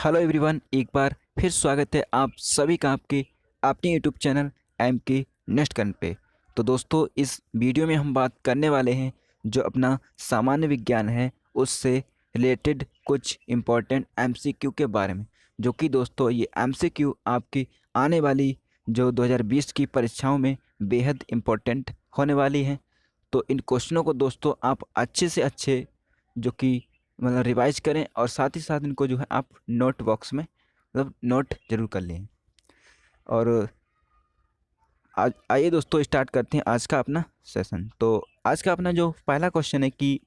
Hello everyone, एक बार फिर स्वागत है आप सभी का आपके अपने यूट्यूब चैनल एम के नेक्स्ट करन पे। तो दोस्तों, इस वीडियो में हम बात करने वाले हैं जो अपना सामान्य विज्ञान है उससे रिलेटेड कुछ इम्पोर्टेंट एमसीक्यू के बारे में, जो कि दोस्तों ये एमसीक्यू आपकी आने वाली जो 2020 की परीक्षाओं में बेहद इम्पोर्टेंट होने वाली हैं। तो इन क्वेश्चनों को दोस्तों आप अच्छे से अच्छे जो कि मतलब रिवाइज करें और साथ ही साथ इनको जो है आप नोट बॉक्स में मतलब नोट जरूर कर लें। और आज आइए दोस्तों स्टार्ट करते हैं आज का अपना सेशन। तो आज का अपना जो पहला क्वेश्चन है कि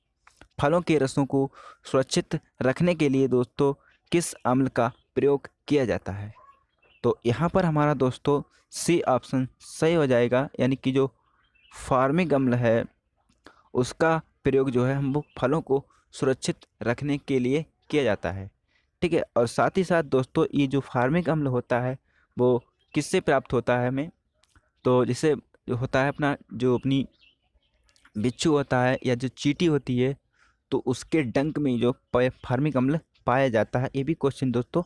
फलों के रसों को सुरक्षित रखने के लिए दोस्तों किस अम्ल का प्रयोग किया जाता है। तो यहाँ पर हमारा दोस्तों सी ऑप्शन सही हो जाएगा, यानी कि जो फार्मिक अम्ल है उसका प्रयोग जो है हम वो फलों को सुरक्षित रखने के लिए किया जाता है। ठीक है, और साथ ही साथ दोस्तों ये जो फार्मिक अम्ल होता है वो किससे प्राप्त होता है हमें, तो जैसे जो होता है अपना जो अपनी बिच्छू होता है या जो चींटी होती है, तो उसके डंक में जो फार्मिक अम्ल पाया जाता है। ये भी क्वेश्चन दोस्तों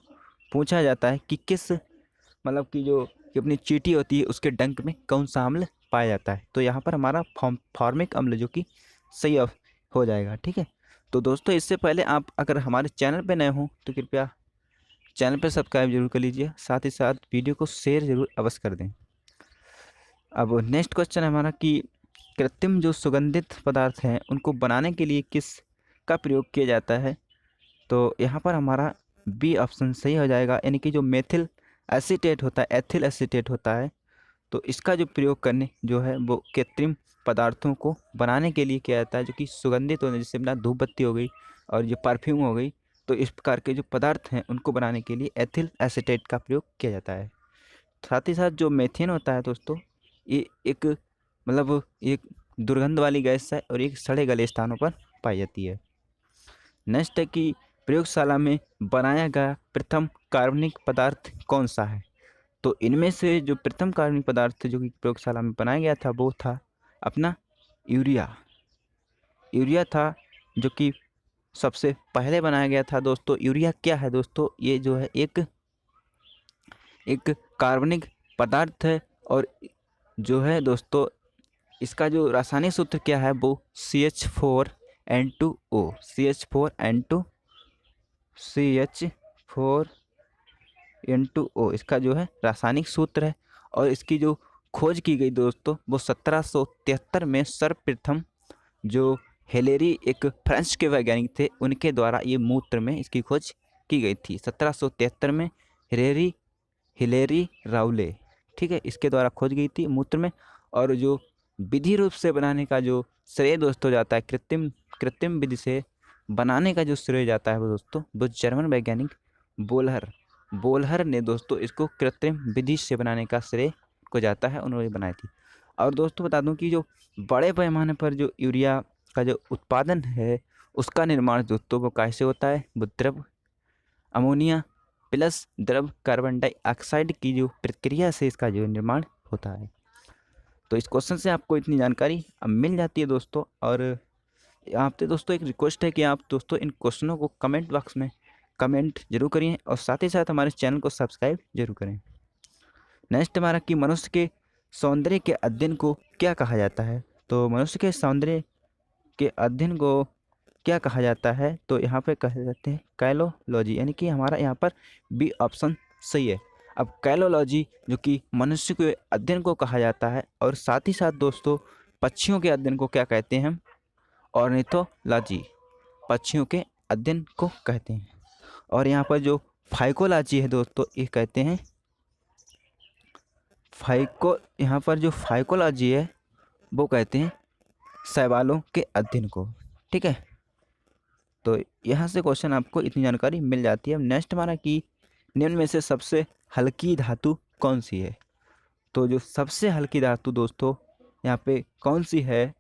पूछा जाता है कि किस मतलब कि जो कि अपनी चींटी होती है उसके डंक में कौन सा अम्ल पाया जाता है। तो यहाँ पर हमारा फार्मिक अम्ल जो कि सही हो जाएगा। ठीक है, तो दोस्तों इससे पहले आप अगर हमारे चैनल पे नए हों तो कृपया चैनल पे सब्सक्राइब जरूर कर लीजिए, साथ ही साथ वीडियो को शेयर जरूर अवश्य कर दें। अब नेक्स्ट क्वेश्चन है हमारा कि कृत्रिम जो सुगंधित पदार्थ हैं उनको बनाने के लिए किस का प्रयोग किया जाता है। तो यहाँ पर हमारा बी ऑप्शन सही हो जाएगा, यानी कि जो मेथिल एसीटेट होता है, एथिल एसीटेट होता है, तो इसका जो प्रयोग करने जो है वो कृत्रिम पदार्थों को बनाने के लिए किया जाता है जो कि सुगंधित होने, जैसे अपना धूप बत्ती हो गई और ये परफ्यूम हो गई। तो इस प्रकार के जो पदार्थ हैं उनको बनाने के लिए एथिल एसीटेट का प्रयोग किया जाता है। साथ ही साथ जो मेथेन होता है दोस्तों, ये एक मतलब एक दुर्गंध वाली गैस है और एक सड़े गले स्थानों पर पाई जाती है। नेक्स्ट है कि प्रयोगशाला में बनाया गया प्रथम कार्बनिक पदार्थ कौन सा है। तो इनमें से जो प्रथम कार्बनिक पदार्थ जो कि प्रयोगशाला में बनाया गया था वो था अपना यूरिया। यूरिया था जो कि सबसे पहले बनाया गया था। दोस्तों यूरिया क्या है दोस्तों, ये जो है एक एक कार्बनिक पदार्थ है और जो है दोस्तों इसका जो रासायनिक सूत्र क्या है वो CH4N2O, CH4N2 CH4N2O इसका जो है रासायनिक सूत्र है। और इसकी जो खोज की गई दोस्तों वो 1773 में सर्वप्रथम जो हेलेरी एक फ्रेंच के वैज्ञानिक थे उनके द्वारा ये मूत्र में इसकी खोज की गई थी 1773 में। हिलेरी हिलेरी राउले, ठीक है, इसके द्वारा खोज गई थी मूत्र में। और जो विधि रूप से बनाने का जो श्रेय दोस्तों जाता है, कृत्रिम कृत्रिम विधि से बनाने का जो श्रेय जाता है वो दोस्तों वो जर्मन वैज्ञानिक बोलहर बोलहर ने दोस्तों इसको कृत्रिम विधि से बनाने का श्रेय को जाता है, उन्होंने बनाई थी। और दोस्तों बता दूं कि जो बड़े पैमाने पर जो यूरिया का जो उत्पादन है उसका निर्माण दोस्तों वो कैसे होता है, वो द्रव अमोनिया प्लस द्रव कार्बन डाइऑक्साइड की जो प्रक्रिया से इसका जो निर्माण होता है। तो इस क्वेश्चन से आपको इतनी जानकारी अब मिल जाती है दोस्तों। और आपसे दोस्तों एक रिक्वेस्ट है कि आप दोस्तों इन क्वेश्चनों को कमेंट बॉक्स में कमेंट जरूर करिए और साथ ही साथ हमारे चैनल को सब्सक्राइब जरूर करें। नेक्स्ट हमारा कि मनुष्य के सौंदर्य के अध्ययन को क्या कहा जाता है। तो मनुष्य के सौंदर्य के अध्ययन को क्या कहा जाता है, तो यहाँ पे कह जाते हैं कैलोलॉजी, यानी कि हमारा यहाँ पर बी ऑप्शन सही है। अब कैलोलॉजी जो कि मनुष्य के अध्ययन को कहा जाता है, और साथ ही साथ दोस्तों पक्षियों के अध्ययन को क्या कहते हैं हम, ऑर्निथोलॉजी, पक्षियों के अध्ययन को कहते हैं। और यहाँ पर जो फाइकोलॉजी है दोस्तों ये कहते हैं यहाँ पर जो फाइकोलॉजी है वो कहते हैं शैवालों के अध्ययन को। ठीक है, तो यहाँ से क्वेश्चन आपको इतनी जानकारी मिल जाती है। अब नेक्स्ट हमारा कि निम्न में से सबसे हल्की धातु कौन सी है। तो जो सबसे हल्की धातु दोस्तों यहाँ पे कौन सी है,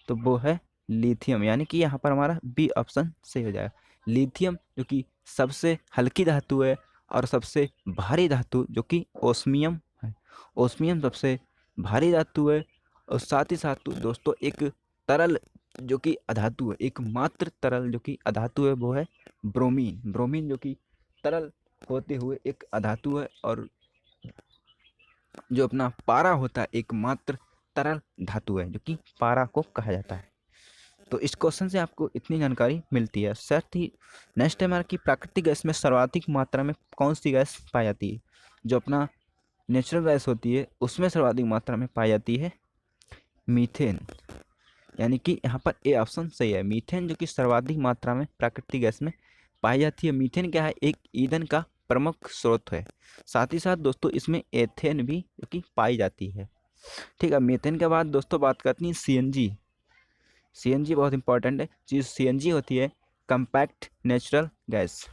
तो वो है लिथियम, यानी कि यहाँ पर हमारा बी ऑप्शन सही हो जाएगा। लिथियम जो कि सबसे हल्की धातु है, और सबसे भारी धातु जो कि ओस्मियम है। ओस्मियम सबसे भारी धातु है। और साथ ही साथ दोस्तों एक तरल जो कि अधातु है, एकमात्र तरल जो कि अधातु है वो है ब्रोमीन। ब्रोमीन जो कि तरल होते हुए एक अधातु है, और जो अपना पारा होता है एकमात्र तरल धातु है जो कि पारा को कहा जाता है। तो इस क्वेश्चन से आपको इतनी जानकारी मिलती है। साथ ही नेक्स्ट है हमारा कि प्राकृतिक गैस में सर्वाधिक मात्रा में कौन सी गैस पाई जाती है। जो अपना नेचुरल गैस होती है उसमें सर्वाधिक मात्रा में पाई जाती है मीथेन, यानी कि यहाँ पर ए ऑप्शन सही है, मीथेन जो कि सर्वाधिक मात्रा में प्राकृतिक गैस में पाई जाती है। मीथेन क्या है, एक ईंधन का प्रमुख स्रोत है। साथ ही साथ दोस्तों इसमें एथेन भी जो कि पाई जाती है। ठीक है, मीथेन के बाद दोस्तों बात करते हैं सीएनजी। सीएनजी बहुत इंपॉर्टेंट है चीज़। सीएनजी होती है कम्पैक्ट नेचुरल गैस।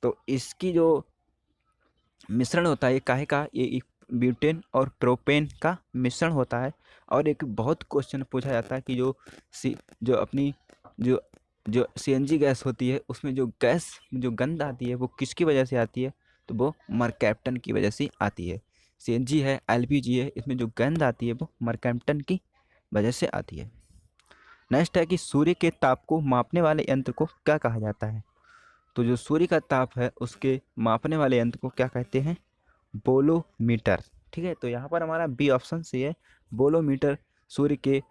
तो इसकी जो मिश्रण होता है ये काहे का, ये ब्यूटेन और प्रोपेन का मिश्रण होता है। और एक बहुत क्वेश्चन पूछा जाता है कि जो अपनी जो जो सीएनजी गैस होती है उसमें जो गैस जो गंध आती है वो किसकी वजह से आती है, तो वो मरकैप्टन की वजह से आती है। सीएनजी है, एलपीजी है, इसमें जो गंध आती है वो मरकैप्टन की वजह से आती है। नेक्स्ट है कि सूर्य के ताप को मापने वाले यंत्र को क्या कहा जाता है। तो जो सूर्य का ताप है उसके मापने वाले यंत्र को क्या कहते हैं, बोलोमीटर। ठीक है, तो यहाँ पर हमारा बी ऑप्शन सही है, बोलोमीटर सूर्य के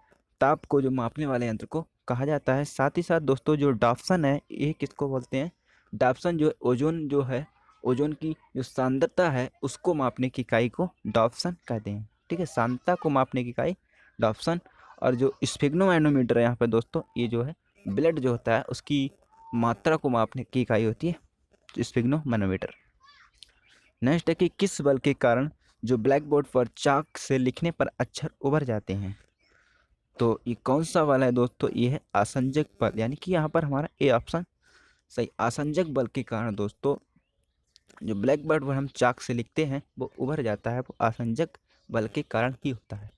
ताप को जो मापने वाले यंत्र को कहा जाता है। साथ ही साथ दोस्तों जो डाप्सन है ये किसको बोलते हैं, डाप्सन जो ओजोन जो है, ओजोन की जो सांद्रता है उसको मापने की इकाई को डाप्सन कहते हैं। ठीक है, सांद्रता को मापने की इकाई डाप्सन। और जो स्फिग्नोमैनोमीटर है यहाँ पर दोस्तों, ये जो है ब्लड जो होता है उसकी मात्रा को मापने की इकाई होती है स्फिग्नोमैनोमीटर। नेक्स्ट है कि किस बल के कारण जो ब्लैक बोर्ड पर चाक से लिखने पर अक्षर उभर जाते हैं। तो ये कौन सा वाला है दोस्तों, ये है आसंजक बल, यानी कि यहाँ पर हमारा ए ऑप्शन सही, आसंजक बल के कारण दोस्तों जो ब्लैक बोर्ड पर हम चाक से लिखते हैं वो उभर जाता है, वो आसंजक बल के कारण ही होता है।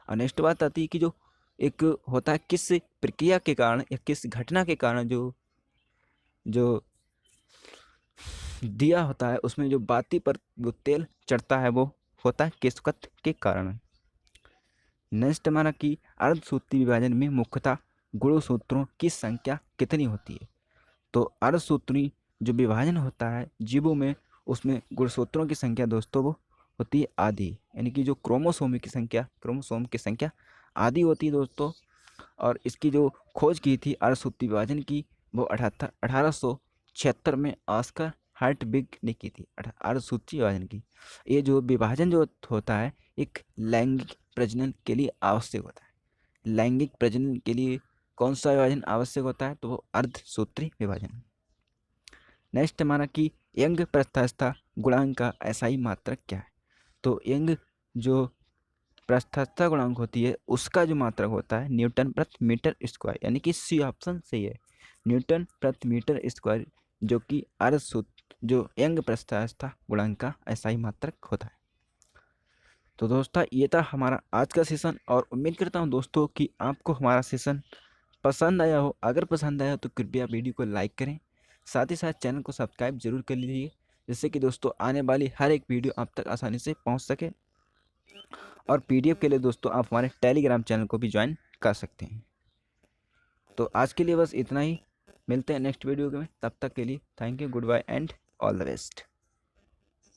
और नेक्स्ट बात आती है कि जो एक होता है किस प्रक्रिया के कारण या किस घटना के कारण जो जो दिया होता है उसमें जो बाती पर जो तेल चढ़ता है वो होता है केशकत के कारण। नेक्स्ट हमारा कि अर्धसूत्री विभाजन में मुख्यतः गुणसूत्रों की संख्या कितनी होती है। तो अर्धसूत्री जो विभाजन होता है जीवों में उसमें गुणसूत्रों की संख्या दोस्तों वो होती है आधी, यानी कि जो क्रोमोसोम की संख्या आधी होती है दोस्तों। और इसकी जो खोज की थी अर्धसूत्री विभाजन की वो 1876 में ऑस्कर हार्टविग ने की थी, अर्धसूत्री विभाजन की। ये जो विभाजन जो होता है एक लैंगिक प्रजनन के लिए आवश्यक होता है। लैंगिक प्रजनन के लिए कौन सा विभाजन आवश्यक होता है, तो वो अर्धसूत्री विभाजन। नेक्स्ट हमारा कि यंग प्रस्थास्थता गुणांक का एसआई मात्रक क्या है। तो यंग जो प्रस्थास्थता गुणांक होती है उसका जो मात्रक होता है न्यूटन प्रति मीटर स्क्वायर, यानी कि सी ऑप्शन सही है, न्यूटन प्रति मीटर स्क्वायर, जो कि जो यंग प्रस्थास्थता गुणांक का एसआई मात्रक होता है। तो दोस्तों ये था हमारा आज का सेशन, और उम्मीद करता हूँ दोस्तों कि आपको हमारा सेशन पसंद आया हो। अगर पसंद आया हो तो कृपया वीडियो को लाइक करें, साथ ही साथ चैनल को सब्सक्राइब जरूर कर लीजिए, जिससे कि दोस्तों आने वाली हर एक वीडियो आप तक आसानी से पहुंच सके। और पीडीएफ के लिए दोस्तों आप हमारे टेलीग्राम चैनल को भी ज्वाइन कर सकते हैं। तो आज के लिए बस इतना ही, मिलते हैं नेक्स्ट वीडियो में, तब तक के लिए thank you, goodbye and all the best.